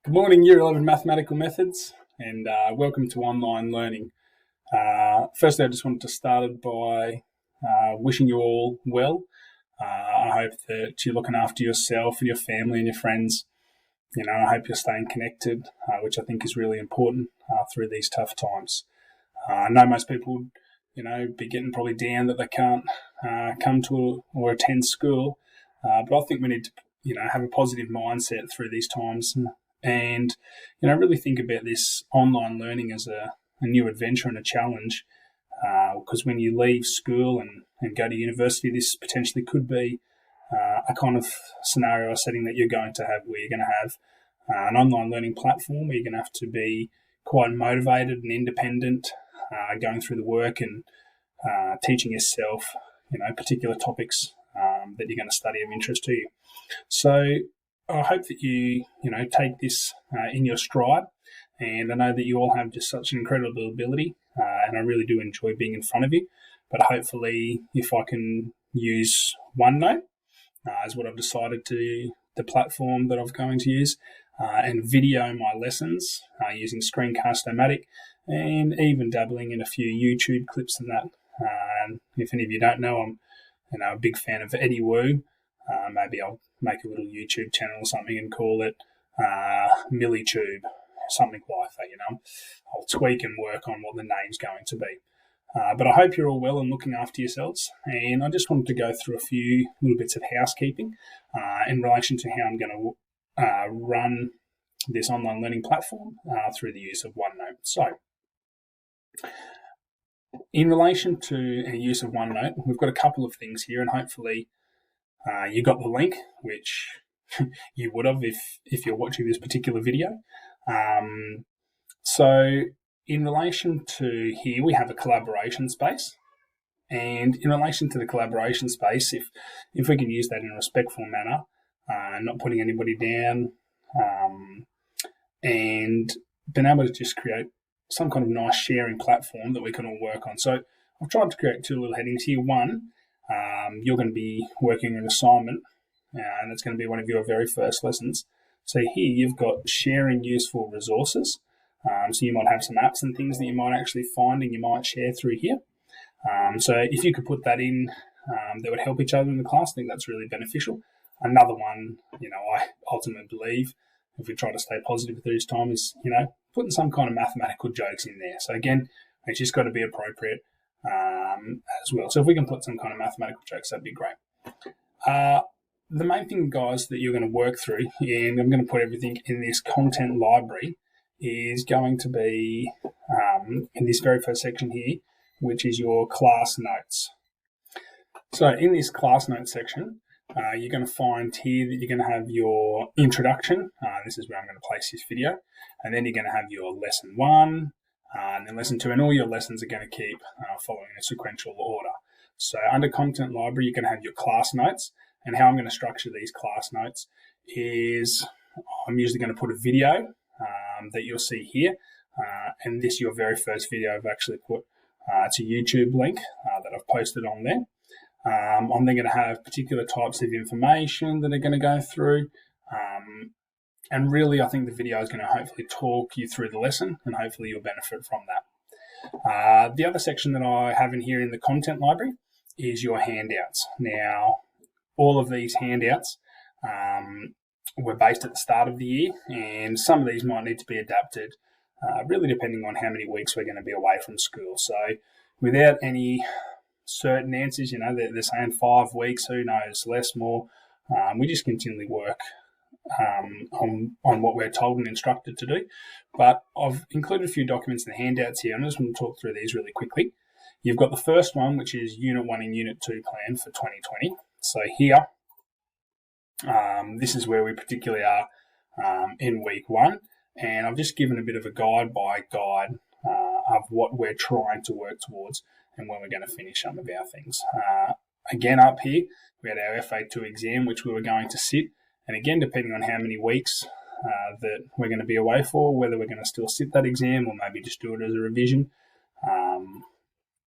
Good morning, Year 11 Mathematical Methods, and welcome to online learning. Firstly, I just wanted to start by wishing you all well. I hope that you're looking after yourself and your family and your friends. I hope you're staying connected, which I think is really important through these tough times. I know most people, be getting probably down that they can't come to or attend school, but I think we need to, have a positive mindset through these times and really think about this online learning as a new adventure and a challenge. Because when you leave school and go to university, this potentially could be a kind of scenario or setting that you're going to have where you're going to have an online learning platform where you're going to have to be quite motivated and independent, going through the work and teaching yourself, particular topics that you're going to study of interest to you. So I hope that you take this in your stride, and I know that you all have just such an incredible ability, and I really do enjoy being in front of you. But hopefully, if I can use OneNote as what I've decided the platform that I'm going to use, and video my lessons using Screencast-O-Matic, and even dabbling in a few YouTube clips and that. If any of you don't know, I'm a big fan of Eddie Wu. Maybe I'll make a little YouTube channel or something and call it MilliTube, something like that, I'll tweak and work on what the name's going to be. But I hope you're all well and looking after yourselves. And I just wanted to go through a few little bits of housekeeping in relation to how I'm going to run this online learning platform through the use of OneNote. So, in relation to the use of OneNote, we've got a couple of things here, and hopefully you got the link, which you would have if you're watching this particular video. So in relation to here, we have a collaboration space. And in relation to the collaboration space, if we can use that in a respectful manner, not putting anybody down, and being able to just create some kind of nice sharing platform that we can all work on. So I've tried to create two little headings here. One, you're going to be working an assignment, and it's going to be one of your very first lessons. So here you've got sharing useful resources. So you might have some apps and things that you might actually find and you might share through here. So if you could put that in, that would help each other in the class. I think that's really beneficial. Another one, I ultimately believe, if we try to stay positive through this time, is, putting some kind of mathematical jokes in there. So again, it's just got to be appropriate as well. So if we can put some kind of mathematical jokes, that'd be great. The main thing, guys, that you're going to work through, and I'm going to put everything in this content library, is going to be in this very first section here, which is your class notes. So in this class notes section, you're going to find here that you're going to have your introduction. This is where I'm going to place this video. And then you're going to have your lesson 1, and then lesson 2, and all your lessons are going to keep following a sequential order. So under content library, you're going to have your class notes. And how I'm going to structure these class notes is I'm usually going to put a video that you'll see here. And this, your very first video, I've actually put to YouTube link that I've posted on there. I'm then going to have particular types of information that are going to go through. And really, I think the video is going to hopefully talk you through the lesson, and hopefully you'll benefit from that. The other section that I have in here in the content library is your handouts. Now, all of these handouts were based at the start of the year, and some of these might need to be adapted, really depending on how many weeks we're going to be away from school. So without any certain answers, they're saying 5 weeks, who knows, less, more. We just continually work on what we're told and instructed to do. But I've included a few documents in the handouts here. I'm just going to talk through these really quickly. You've got the first one, which is Unit 1 and Unit 2 plan for 2020. So here, this is where we particularly are in week 1. And I've just given a bit of a guide of what we're trying to work towards and when we're going to finish some of our things. Again, up here, we had our FA2 exam, which we were going to sit. And again, depending on how many weeks that we're going to be away for, whether we're going to still sit that exam or maybe just do it as a revision,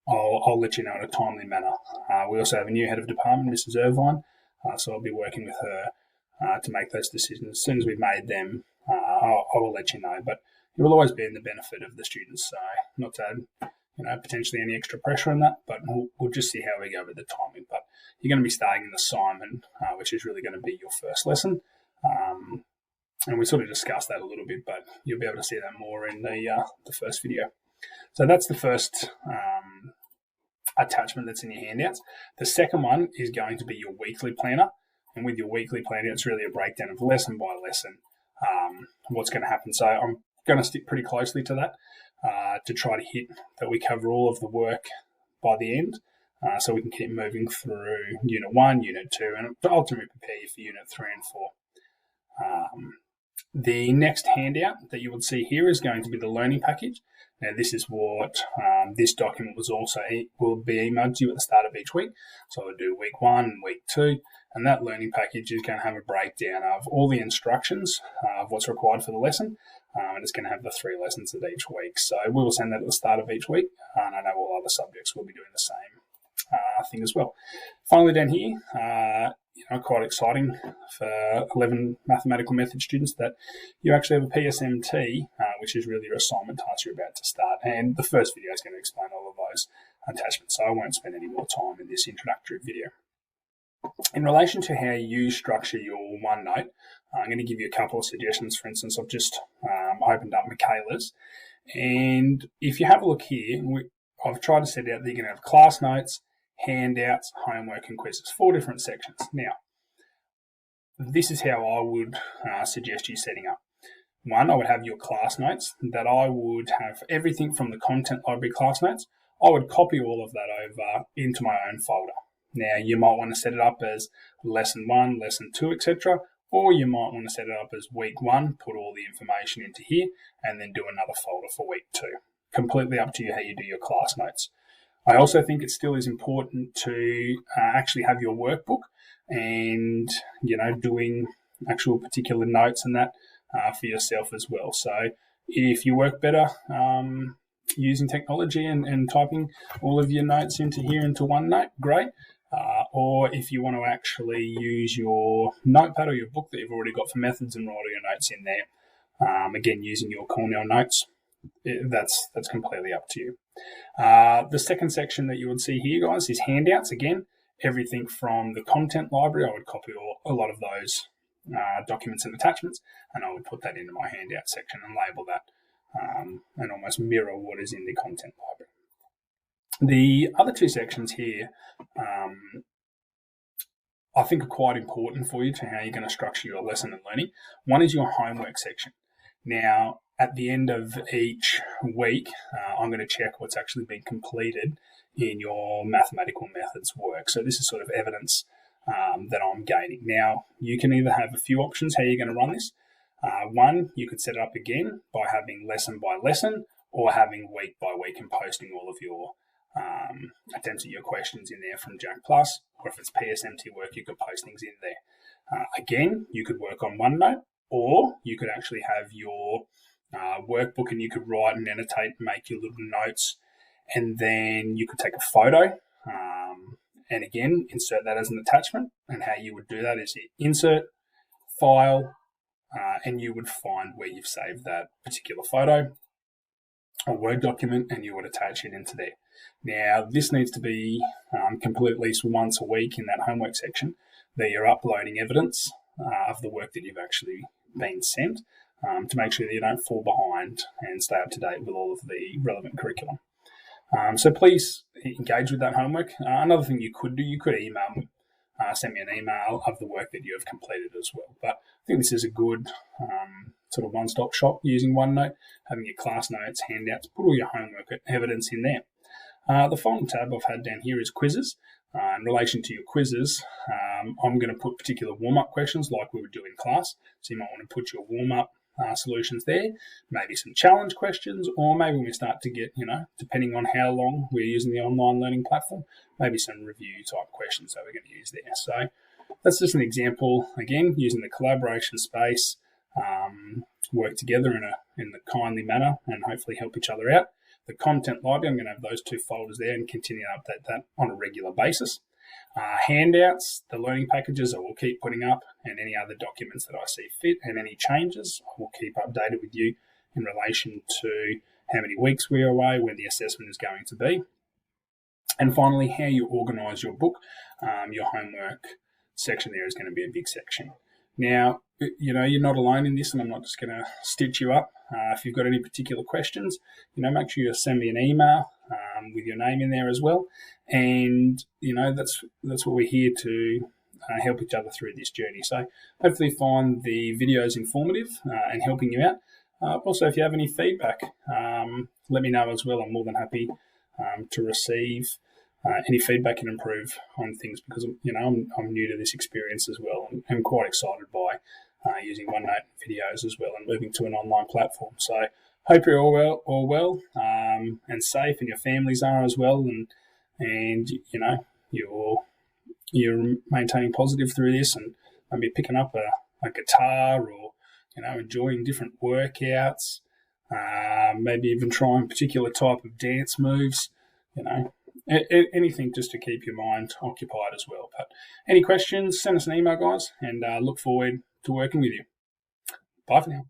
I'll let you know in a timely manner. We also have a new head of department, Mrs. Irvine, so I'll be working with her to make those decisions. As soon as we've made them, I will let you know. But it will always be in the benefit of the students. So not to add, potentially any extra pressure on that, but we'll just see how we go with the timing. But you're going to be starting an assignment, which is really going to be your first lesson. And we sort of discussed that a little bit, but you'll be able to see that more in the first video. So that's the first attachment that's in your handouts. The second one is going to be your weekly planner. And with your weekly planner, it's really a breakdown of lesson by lesson, what's going to happen. So I'm going to stick pretty closely to that to try to hit that we cover all of the work by the end. So we can keep moving through Unit 1, Unit 2, and ultimately prepare you for Unit 3 and 4. The next handout that you will see here is going to be the learning package. Now, this is what this document will be emailed to you at the start of each week. So I'll do week 1 and week 2, and that learning package is going to have a breakdown of all the instructions of what's required for the lesson, and it's going to have the 3 lessons at each week. So we will send that at the start of each week, and I know all other subjects will be doing the same thing as well. Finally, down here, quite exciting for 11 mathematical method students that you actually have a PSMT, which is really your assignment task you're about to start. And the first video is going to explain all of those attachments, so I won't spend any more time in this introductory video. In relation to how you structure your OneNote, I'm going to give you a couple of suggestions. For instance, I've just opened up Michaela's, and if you have a look here, I've tried to set out that you're going to have class notes, handouts, homework, and quizzes, 4 different sections. Now, this is how I would suggest you setting up. 1, I would have your class notes, that I would have everything from the content library class notes. I would copy all of that over into my own folder. Now, you might want to set it up as lesson 1, lesson 2, etc. Or you might want to set it up as week 1, put all the information into here, and then do another folder for week 2. Completely up to you how you do your class notes. I also think it still is important to actually have your workbook and, doing actual particular notes and that for yourself as well. So if you work better using technology and typing all of your notes into here into OneNote, great. Or if you want to actually use your notepad or your book that you've already got for methods and write all your notes in there, again, using your Cornell notes, that's completely up to you. The second section that you would see here, guys, is handouts. Again, everything from the content library. I would copy a lot of those documents and attachments, and I would put that into my handout section and label that and almost mirror what is in the content library. The other 2 sections here I think are quite important for you to how you're going to structure your lesson and learning. One is your homework section. Now, at the end of each week, I'm going to check what's actually been completed in your mathematical methods work. So this is sort of evidence that I'm gaining. Now, you can either have a few options how you're going to run this. 1, you could set it up again by having lesson by lesson, or having week by week and posting all of your attempts at your questions in there from Jack Plus, or if it's PSMT work, you could post things in there. Again, you could work on OneNote, or you could actually have your workbook and you could write and annotate, make your little notes, and then you could take a photo and again, insert that as an attachment. And how you would do that is you insert, file, and you would find where you've saved that particular photo or Word document, and you would attach it into there. Now, this needs to be complete at least once a week in that homework section, that you're uploading evidence of the work that you've actually been sent to make sure that you don't fall behind and stay up to date with all of the relevant curriculum. So please engage with that homework. Another thing you could do, you could email me, send me an email of the work that you have completed as well. But I think this is a good sort of one-stop shop using OneNote, having your class notes, handouts, put all your homework evidence in there. The final tab I've had down here is quizzes. In relation to your quizzes, I'm going to put particular warm-up questions like we would do in class. So you might want to put your warm-up solutions there, maybe some challenge questions, or maybe when we start to get, depending on how long we're using the online learning platform, maybe some review type questions that we're going to use there. So that's just an example, again, using the collaboration space, work together in the kindly manner and hopefully help each other out. The content library, I'm going to have those 2 folders there and continue to update that on a regular basis. handouts, the learning packages I will keep putting up, and any other documents that I see fit, and any changes I will keep updated with you in relation to how many weeks we are away, when the assessment is going to be. And finally, how you organise your book. Your homework section there is going to be a big section. Now, you're not alone in this, and I'm not just going to stitch you up. If you've got any particular questions, make sure you send me an email with your name in there as well. And that's what we're here to help each other through this journey. So hopefully find the videos informative and helping you out. Also, if you have any feedback, let me know as well. I'm more than happy to receive any feedback and improve on things, because I'm new to this experience as well, and I'm quite excited by using OneNote videos as well and moving to an online platform. So hope you're all well and safe, and your families are as well, and you're maintaining positive through this, and maybe picking up a guitar, or enjoying different workouts, maybe even trying a particular type of dance moves, anything just to keep your mind occupied as well. But any questions, send us an email, guys, and look forward to working with you. Bye for now.